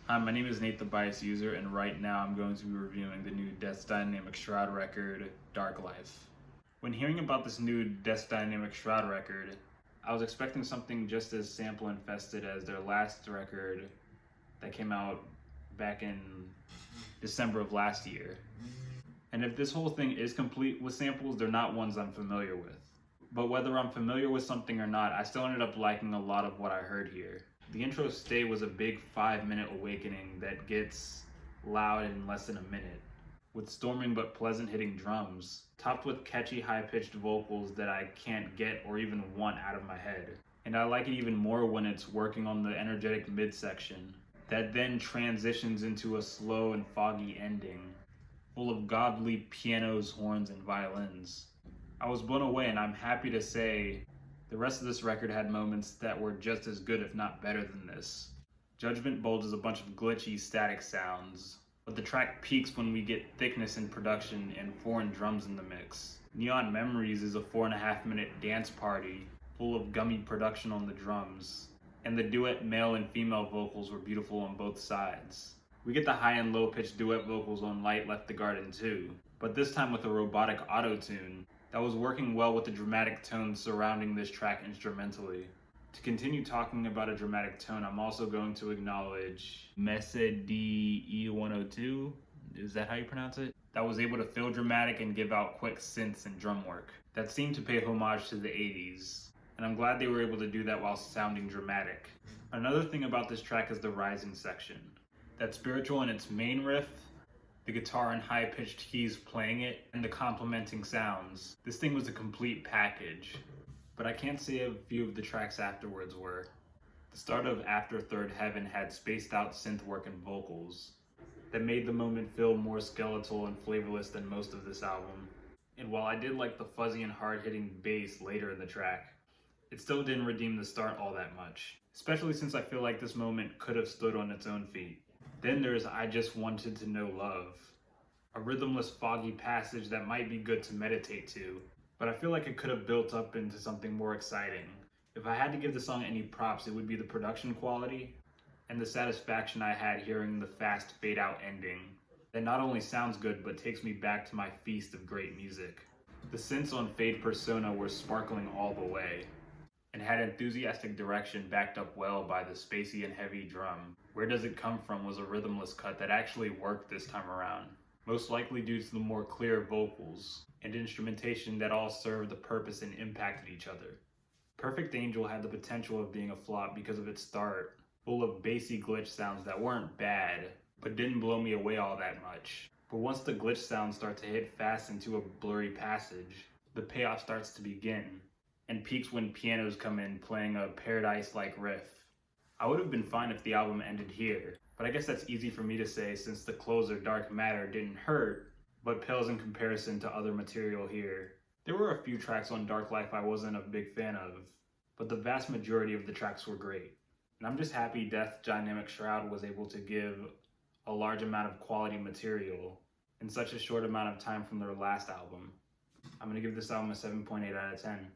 Hi, my name is Nate the Bias User, and right now I'm going to be reviewing the new Death Dynamic Shroud record, Darklife. When hearing about this new Death Dynamic Shroud record, I was expecting something just as sample infested as their last record that came out back in December of last year. And if this whole thing is complete with samples, they're not ones I'm familiar with. But whether I'm familiar with something or not, I still ended up liking a lot of what I heard here. The intro stay was a big 5-minute awakening that gets loud in less than a minute, with storming but pleasant hitting drums, topped with catchy high-pitched vocals that I can't get or even want out of my head. And I like it even more when it's working on the energetic midsection, that then transitions into a slow and foggy ending, full of godly pianos, horns, and violins. I was blown away, and I'm happy to say the rest of this record had moments that were just as good, if not better than this. Judgment bulges a bunch of glitchy, static sounds, but the track peaks when we get thickness in production and foreign drums in the mix. Neon Memories is a 4.5-minute dance party full of gummy production on the drums, and the duet male and female vocals were beautiful on both sides. We get the high and low pitched duet vocals on Light Left the Garden too, but this time with a robotic auto-tune that was working well with the dramatic tones surrounding this track instrumentally. To continue talking about a dramatic tone, I'm also going to acknowledge Messe DE102, is that how you pronounce it? That was able to feel dramatic and give out quick synths and drum work that seemed to pay homage to the 80s. And I'm glad they were able to do that while sounding dramatic. Another thing about this track is the rising section. That's spiritual in its main riff, the guitar and high-pitched keys playing it, and the complementing sounds. This thing was a complete package. But I can't say a few of the tracks afterwards were. The start of After Third Heaven had spaced out synth work and vocals that made the moment feel more skeletal and flavorless than most of this album. And while I did like the fuzzy and hard-hitting bass later in the track, it still didn't redeem the start all that much, especially since I feel like this moment could have stood on its own feet. Then there's I Just Wanted to Know Love, a rhythmless, foggy passage that might be good to meditate to, but I feel like it could have built up into something more exciting. If I had to give the song any props, it would be the production quality and the satisfaction I had hearing the fast fade-out ending that not only sounds good, but takes me back to my feast of great music. The synths on Fade Persona were sparkling all the way, and had enthusiastic direction backed up well by the spacey and heavy drum. Where Does It Come From was a rhythmless cut that actually worked this time around, most likely due to the more clear vocals and instrumentation that all served the purpose and impacted each other. Perfect Angel had the potential of being a flop because of its start, full of bassy glitch sounds that weren't bad, but didn't blow me away all that much. But once the glitch sounds start to hit fast into a blurry passage, the payoff starts to begin, and peaks when pianos come in playing a Paradise-like riff. I would have been fine if the album ended here, but I guess that's easy for me to say since the closer Dark Matter didn't hurt, but pales in comparison to other material here. There were a few tracks on Darklife I wasn't a big fan of, but the vast majority of the tracks were great. And I'm just happy Death Dynamic Shroud was able to give a large amount of quality material in such a short amount of time from their last album. I'm going to give this album a 7.8 out of 10.